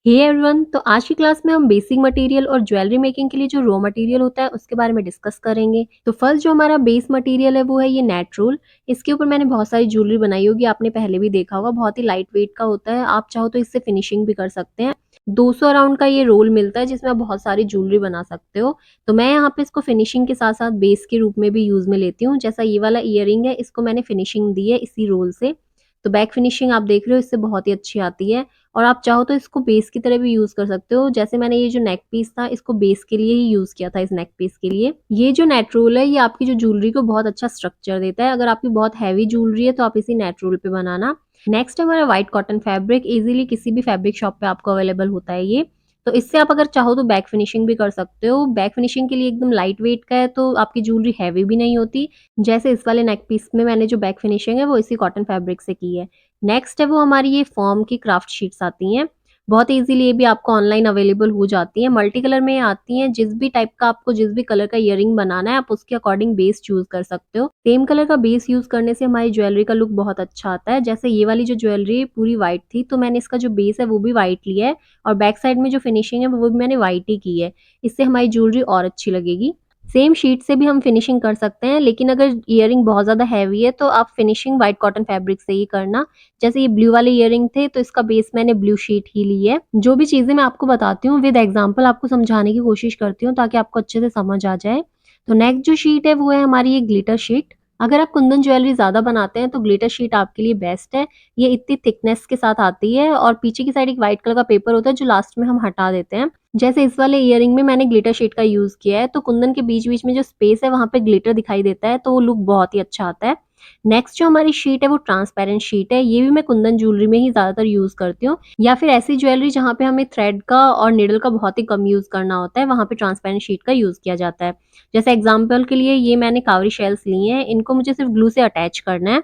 Hey everyone, तो आज की क्लास में हम बेसिक मटेरियल और ज्वेलरी मेकिंग के लिए जो रॉ मटेरियल होता है उसके बारे में डिस्कस करेंगे। तो फर्स्ट जो हमारा बेस मटेरियल है वो है ये नेट रोल। इसके ऊपर मैंने बहुत सारी ज्वेलरी बनाई होगी, आपने पहले भी देखा होगा। बहुत ही लाइट वेट का होता है, आप चाहो तो इससे फिनिशिंग भी कर सकते हैं। 200 अराउंड का ये रोल मिलता है जिसमें आप बहुत सारी ज्वेलरी बना सकते हो। तो मैं यहाँ पे इसको फिनिशिंग के साथ साथ बेस के रूप में भी यूज में लेती हूँ। जैसा ये वाला ईयरिंग है, इसको मैंने फिनिशिंग दी है इसी रोल से। तो बैक फिनिशिंग आप देख रहे हो, इससे बहुत ही अच्छी आती है। और आप चाहो तो इसको बेस की तरह भी यूज़ कर सकते हो। जैसे मैंने ये जो नेक पीस था, इसको बेस के लिए ही यूज़ किया था, इस नेक पीस के लिए। ये जो नेट रोल है, ये आपकी जो ज्वेलरी को बहुत अच्छा स्ट्रक्चर देता है। अगर आपकी बहुत हैवी ज्वेलरी है तो आप इसी नेट रोल पे बनाना। नेक्स्ट है हमारा व्हाइट कॉटन फैब्रिक। इजीली किसी भी फैब्रिक शॉप पे आपको अवेलेबल होता है ये। तो इससे आप अगर चाहो तो बैक फिनिशिंग भी कर सकते हो। बैक फिनिशिंग के लिए एकदम लाइट वेट का है, तो आपकी ज्वेलरी हैवी भी नहीं होती। जैसे इस वाले नेक पीस में मैंने जो बैक फिनिशिंग है वो इसी कॉटन फैब्रिक से की है। नेक्स्ट है वो हमारी ये फॉर्म की क्राफ्ट शीट्स आती हैं। बहुत ईज़िली ये भी आपको ऑनलाइन अवेलेबल हो जाती हैं। मल्टी कलर में आती हैं। जिस भी टाइप का आपको जिस भी कलर का ईयरिंग बनाना है, आप उसके अकॉर्डिंग बेस चूज़ कर सकते हो। सेम कलर का बेस यूज़ करने से हमारी ज्वेलरी का लुक बहुत अच्छा आता है। जैसे ये वाली जो ज्वेलरी पूरी व्हाइट थी, तो मैंने इसका जो बेस है वो भी व्हाइट लिया है और बैक साइड में जो फिनिशिंग है वो भी मैंने व्हाइट ही की है। इससे हमारी ज्वेलरी और अच्छी लगेगी। सेम शीट से भी हम फिनिशिंग कर सकते हैं, लेकिन अगर ईयरिंग बहुत ज़्यादा हैवी है तो आप फिनिशिंग व्हाइट कॉटन फैब्रिक से ही करना। जैसे ये ब्लू वाले ईयरिंग थे, तो इसका बेस मैंने ब्लू शीट ही ली है। जो भी चीज़ें मैं आपको बताती हूँ विद एग्जांपल आपको समझाने की कोशिश करती हूँ ताकि आपको अच्छे से समझ आ जाए। तो नेक्स्ट जो शीट है वो है हमारी ये ग्लिटर शीट। अगर आप कुंदन ज्वेलरी ज़्यादा बनाते हैं तो ग्लिटर शीट आपके लिए बेस्ट है। ये इतनी थिकनेस के साथ आती है और पीछे की साइड एक व्हाइट कलर का पेपर होता है जो लास्ट में हम हटा देते हैं। जैसे इस वाले ईयरिंग में मैंने ग्लिटर शीट का यूज़ किया है, तो कुंदन के बीच-बीच में जो स्पेस है वहाँ पे ग्लिटर दिखाई देता है, तो वो लुक बहुत ही अच्छा आता है। नेक्स्ट जो हमारी शीट है वो ट्रांसपेरेंट शीट है। ये भी मैं कुंदन ज्वेलरी में ही ज़्यादातर यूज़ करती हूँ, या फिर ऐसी ज्वेलरी जहाँ पे हमें थ्रेड का और नीडल का बहुत ही कम यूज़ करना होता है, वहाँ पे ट्रांसपेरेंट शीट का यूज़ किया जाता है। जैसे एग्जांपल के लिए ये मैंने कावरी शेल्स ली हैं, इनको मुझे सिर्फ ग्लू से अटैच करना है।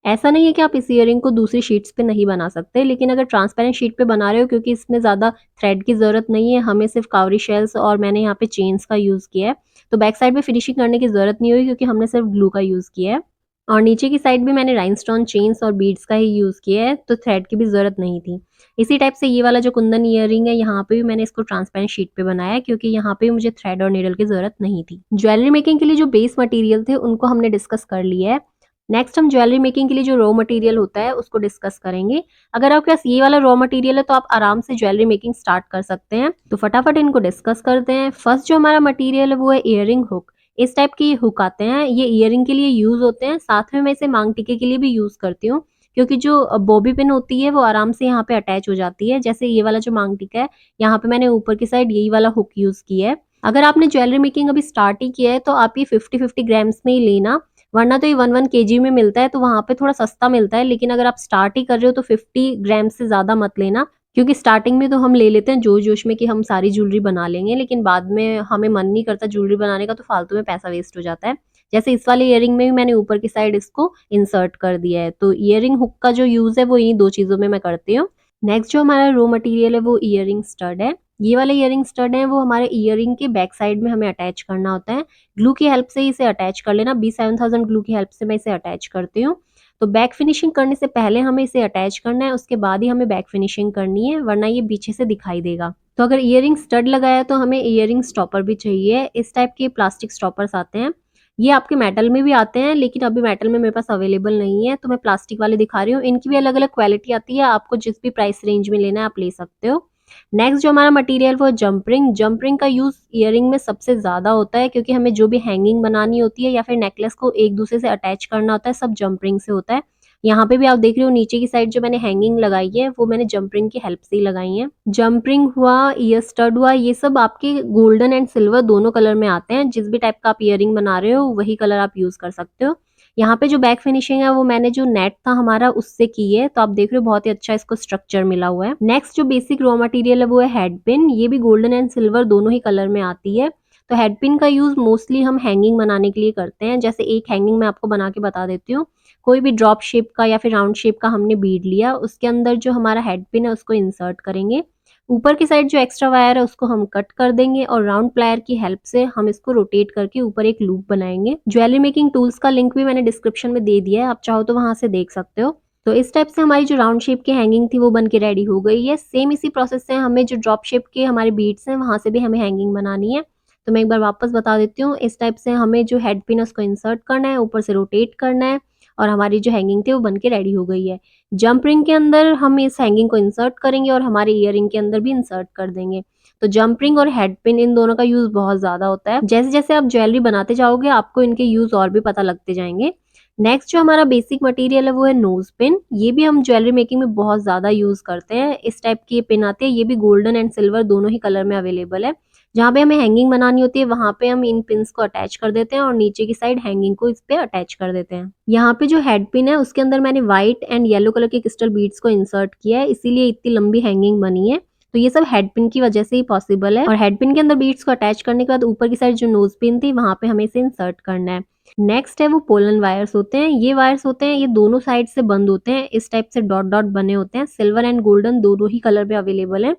ऐसा नहीं है कि आप इस ईयरिंग को दूसरी शीट्स पे नहीं बना सकते, लेकिन अगर ट्रांसपेरेंट शीट पे बना रहे हो, क्योंकि इसमें ज़्यादा थ्रेड की ज़रूरत नहीं है, हमें सिर्फ कावरी शेल्स और मैंने यहाँ पे चेन्स का यूज़ किया है, तो बैक साइड में फिनिशिंग करने की ज़रूरत नहीं होगी क्योंकि हमने सिर्फ ग्लू का यूज़ किया है। और नीचे की साइड भी मैंने राइनस्टोन चेन्स और बीड्स का ही यूज़ किया है, तो थ्रेड की भी ज़रूरत नहीं थी। इसी टाइप से ये वाला जो कुंदन ईयरिंग है, यहाँ पे भी मैंने इसको ट्रांसपेरेंट शीट पे बनाया है क्योंकि यहाँ पे मुझे थ्रेड और नीडल की ज़रूरत नहीं थी। ज्वेलरी मेकिंग के लिए जो बेस मटेरियल थे उनको हमने डिस्कस कर लिया है। नेक्स्ट हम ज्वेलरी मेकिंग के लिए जो रॉ मटेरियल होता है उसको डिस्कस करेंगे। अगर आपके पास ये वाला रॉ मटेरियल है तो आप आराम से ज्वेलरी मेकिंग स्टार्ट कर सकते हैं। तो फटाफट इनको डिस्कस करते हैं। फर्स्ट जो हमारा मटेरियल है वो है ईयरिंग हुक। इस टाइप के हुक आते हैं, ये ईयरिंग के लिए यूज होते हैं। साथ में मैं इसे मांग टीके के लिए भी यूज करती हूँ, क्योंकि जो बॉबी पिन होती है वो आराम से यहाँ पे अटैच हो जाती है। जैसे ये वाला जो मांग टीका है, यहाँ पे मैंने ऊपर की साइड यही वाला हुक यूज किया है। अगर आपने ज्वेलरी मेकिंग अभी स्टार्ट ही किया है तो आप ये 50-50 ग्राम्स में ही लेना, वरना तो ये 1-1 केजी में मिलता है, तो वहाँ पे थोड़ा सस्ता मिलता है। लेकिन अगर आप स्टार्ट ही कर रहे हो तो 50 ग्राम से ज़्यादा मत लेना, क्योंकि स्टार्टिंग में तो हम ले लेते हैं जोश-जोश में कि हम सारी ज्वेलरी बना लेंगे, लेकिन बाद में हमें मन नहीं करता ज्वेलरी बनाने का, तो फालतू में पैसा वेस्ट हो जाता है। जैसे इस वाले ईयरिंग में भी मैंने ऊपर की साइड इसको इंसर्ट कर दिया है, तो ईयरिंग हुक का जो यूज़ है वो इन्हीं 2 चीज़ों में मैं करती हूँ। नेक्स्ट जो हमारा रॉ मटेरियल है वो ईयरिंग स्टड है। ये वाले ईयरिंग स्टड हैं वो हमारे ईयरिंग के बैक साइड में हमें अटैच करना होता है। ग्लू की हेल्प से ही इसे अटैच कर लेना। B7000 ग्लू की हेल्प से मैं इसे अटैच करती हूँ। तो बैक फिनिशिंग करने से पहले हमें इसे अटैच करना है, उसके बाद ही हमें बैक फिनिशिंग करनी है, वरना ये पीछे से दिखाई देगा। तो अगर ईयरिंग स्टड लगाया तो हमें ईयरिंग स्टॉपर भी चाहिए। इस टाइप के प्लास्टिक स्टॉपर्स आते हैं। ये आपके मेटल में भी आते हैं, लेकिन अभी मेटल में मेरे पास अवेलेबल नहीं है, तो मैं प्लास्टिक वाले दिखा रही हूँ। इनकी भी अलग-अलग क्वालिटी आती है, आपको जिस भी प्राइस रेंज में लेना है आप ले सकते हो। नेक्स्ट जो हमारा मटेरियल वो है जंप रिंग। जंप रिंग का यूज़ ईयरिंग में सबसे ज़्यादा होता है, क्योंकि हमें जो भी हैंगिंग बनानी होती है या फिर नेकलेस को एक-दूसरे से अटैच करना होता है, सब जंप रिंग से होता है। यहाँ पे भी आप देख रहे हो नीचे की साइड जो मैंने हैंगिंग लगाई है, वो मैंने जंप रिंग की हेल्प से ही लगाई है। जंप रिंग हुआ, ईयर स्टड हुआ, ये सब आपके गोल्डन एंड सिल्वर दोनों कलर में आते हैं। जिस भी टाइप का आप ईयरिंग बना रहे हो वही कलर आप यूज़ कर सकते हो। यहाँ पे जो बैक फिनिशिंग है वो मैंने जो नेट था हमारा उससे की है, तो आप देख रहे हो बहुत ही अच्छा इसको स्ट्रक्चर मिला हुआ है। नेक्स्ट जो बेसिक रॉ मटेरियल है वो है हेड पिन। ये भी गोल्डन एंड सिल्वर दोनों ही कलर में आती है। तो हेड पिन का यूज़ मोस्टली हम हैंगिंग बनाने के लिए करते हैं। जैसे एक हैंगिंग मैं आपको बना के बता देती हूँ। कोई भी ड्रॉप शेप का या फिर राउंड शेप का हमने बीड लिया, उसके अंदर जो हमारा हेड पिन है उसको इंसर्ट करेंगे। ऊपर की साइड जो एक्स्ट्रा वायर है उसको हम कट कर देंगे और राउंड प्लायर की हेल्प से हम इसको रोटेट करके ऊपर एक लूप बनाएंगे। ज्वेलरी मेकिंग टूल्स का लिंक भी मैंने डिस्क्रिप्शन में दे दिया है, आप चाहो तो वहां से देख सकते हो। तो इस टाइप से हमारी जो राउंड शेप की हैंगिंग थी वो बन के रेडी हो गई है। सेम इसी प्रोसेस से हमें जो ड्रॉप शेप के हमारे बीड्स हैं वहाँ से भी हमें हैंगिंग बनानी है। तो मैं एक बार वापस बता देती हूँ, इस टाइप से हमें जो हेड पिन है उसको इंसर्ट करना है, ऊपर से रोटेट करना है और हमारी जो हैंगिंग थी वो बन के रेडी हो गई है। जंप रिंग के अंदर हम इस हैंगिंग को इंसर्ट करेंगे और हमारे ईयरिंग के अंदर भी इंसर्ट कर देंगे। तो जंप रिंग और हेड पिन इन दोनों का यूज़ बहुत ज़्यादा होता है। जैसे-जैसे आप ज्वेलरी बनाते जाओगे आपको इनके यूज़ और भी पता लगते जाएँगे। नेक्स्ट जो हमारा बेसिक मटेरियल है वो है नोज़ पिन। ये भी हम ज्वेलरी मेकिंग में बहुत ज़्यादा यूज़ करते हैं। इस टाइप की ये पिन आते हैं, ये भी गोल्डन एंड सिल्वर दोनों ही कलर में अवेलेबल है। जहाँ पे हमें हैंगिंग बनानी होती है वहाँ पे हम इन पिन्स को अटैच कर देते हैं और नीचे की साइड हैंगिंग को इस पे अटैच कर देते हैं। यहाँ पे जो हेड पिन है उसके अंदर मैंने व्हाइट एंड येलो कलर के क्रिस्टल बीड्स को इंसर्ट किया है, इसीलिए इतनी लंबी हैंगिंग बनी है। तो ये सब हेड पिन की वजह से ही पॉसिबल है और हेड पिन के अंदर बीड्स को अटैच करने के बाद ऊपर की साइड जो नोज़ पिन थी वहाँ पे हमें इसे इंसर्ट करना है। नेक्स्ट है वो पोलन वायर्स होते हैं। ये वायर्स होते हैं, ये दोनों साइड से बंद होते हैं, इस टाइप से डॉट डॉट बने होते हैं। सिल्वर एंड गोल्डन दोनों ही कलर में अवेलेबल है।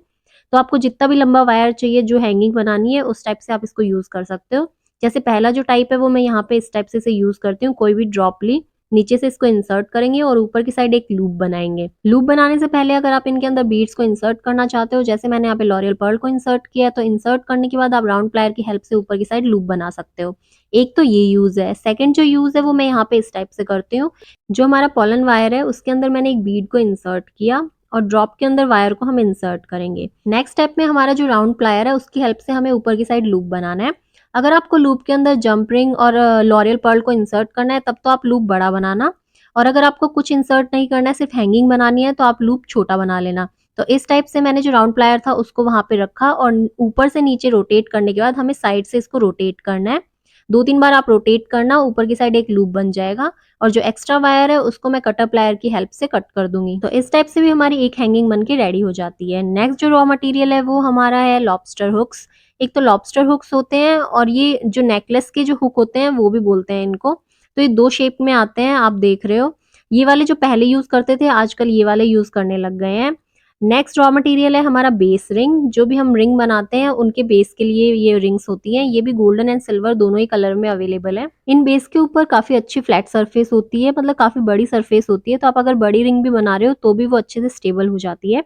तो आपको जितना भी लंबा वायर चाहिए जो हैंगिंग बनानी है उस टाइप से आप इसको यूज़ कर सकते हो। जैसे पहला जो टाइप है वो मैं यहाँ पे इस टाइप से इसे यूज़ करती हूँ। कोई भी ड्रॉप ली, नीचे से इसको इंसर्ट करेंगे और ऊपर की साइड एक लूप बनाएँगे। लूप बनाने से पहले अगर आप इनके अंदर बीड्स को इंसर्ट करना चाहते हो, जैसे मैंने यहाँ पे लॉरियल पर्ल को इंसर्ट किया है, तो इंसर्ट करने के बाद आप राउंड प्लायर की हेल्प से ऊपर की साइड लूप बना सकते हो। एक तो ये यूज़ है। सेकंड जो यूज़ है वो मैं यहाँ पे इस टाइप से करती हूँ। जो हमारा पोलन वायर है उसके अंदर मैंने एक बीड को इंसर्ट किया और ड्रॉप के अंदर वायर को हम इंसर्ट करेंगे। नेक्स्ट स्टेप में हमारा जो राउंड प्लायर है उसकी हेल्प से हमें ऊपर की साइड लूप बनाना है। अगर आपको लूप के अंदर जंप रिंग और लॉरियल पर्ल को इंसर्ट करना है तब तो आप लूप बड़ा बनाना, और अगर आपको कुछ इंसर्ट नहीं करना है, सिर्फ हैंगिंग बनानी है, तो आप लूप छोटा बना लेना। तो इस टाइप से मैंने जो राउंड प्लायर था उसको वहाँ पे रखा और ऊपर से नीचे रोटेट करने के बाद हमें साइड से इसको रोटेट करना है। 2-3 बार आप रोटेट करना, ऊपर की साइड एक लूप बन जाएगा और जो एक्स्ट्रा वायर है उसको मैं कटर प्लायर की हेल्प से कट कर दूँगी। तो इस टाइप से भी हमारी एक हैंगिंग बन के रेडी हो जाती है। नेक्स्ट जो रॉ मटेरियल है वो हमारा है लॉबस्टर हुक्स। एक तो लॉबस्टर हुक्स होते हैं और ये जो नेकलेस के जो हुक होते हैं वो भी बोलते हैं इनको। तो ये 2 शेप में आते हैं, आप देख रहे हो। ये वाले जो पहले यूज़ करते थे आजकल ये वाले यूज़ करने लग गए हैं। नेक्स्ट रॉ मटेरियल है हमारा बेस रिंग। जो भी हम रिंग बनाते हैं उनके बेस के लिए ये रिंग्स होती हैं। ये भी गोल्डन एंड सिल्वर दोनों ही कलर में अवेलेबल है। इन बेस के ऊपर काफ़ी अच्छी फ्लैट सरफेस होती है, मतलब काफ़ी बड़ी सरफेस होती है, तो आप अगर बड़ी रिंग भी बना रहे हो तो भी वो अच्छे से स्टेबल हो जाती है।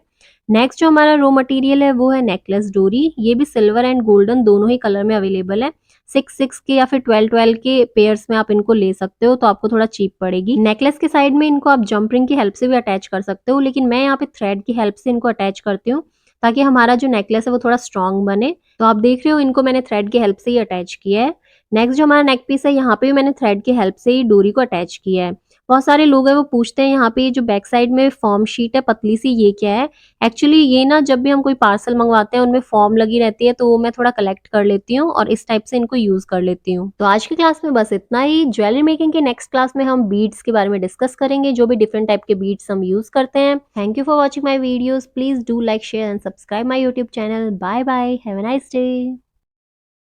नेक्स्ट जो हमारा रॉ मटेरियल है वो है नेकलेस डोरी। ये भी सिल्वर एंड गोल्डन दोनों ही कलर में अवेलेबल है। 6-6 के या फिर 12-12 के पेयर्स में आप इनको ले सकते हो, तो आपको थोड़ा चीप पड़ेगी। नेकलेस के साइड में इनको आप जंप रिंग की हेल्प से भी अटैच कर सकते हो, लेकिन मैं यहाँ पे थ्रेड की हेल्प से इनको अटैच करती हूँ ताकि हमारा जो नेकलेस है वो थोड़ा स्ट्रॉन्ग बने। तो आप देख रहे हो इनको मैंने थ्रेड की हेल्प से ही अटैच किया है। नेक्स्ट जो हमारा नेक पीस है यहाँ पे भी मैंने थ्रेड की हेल्प से ही डोरी को अटैच किया है। बहुत सारे लोग हैं वो पूछते हैं यहाँ पे ये जो बैक साइड में फॉर्म शीट है पतली सी, ये क्या है? एक्चुअली ये ना जब भी हम कोई पार्सल मंगवाते हैं उनमें फॉर्म लगी रहती है, तो वो मैं थोड़ा कलेक्ट कर लेती हूँ और इस टाइप से इनको यूज़ कर लेती हूँ। तो आज की क्लास में बस इतना ही। ज्वेलरी मेकिंग के नेक्स्ट क्लास में हम बीड्स के बारे में डिस्कस करेंगे, जो भी डिफरेंट टाइप के बीड्स हम यूज़ करते हैं। Thank you for watching my videos. Please do like, share and subscribe my YouTube channel. Bye bye, have a nice day.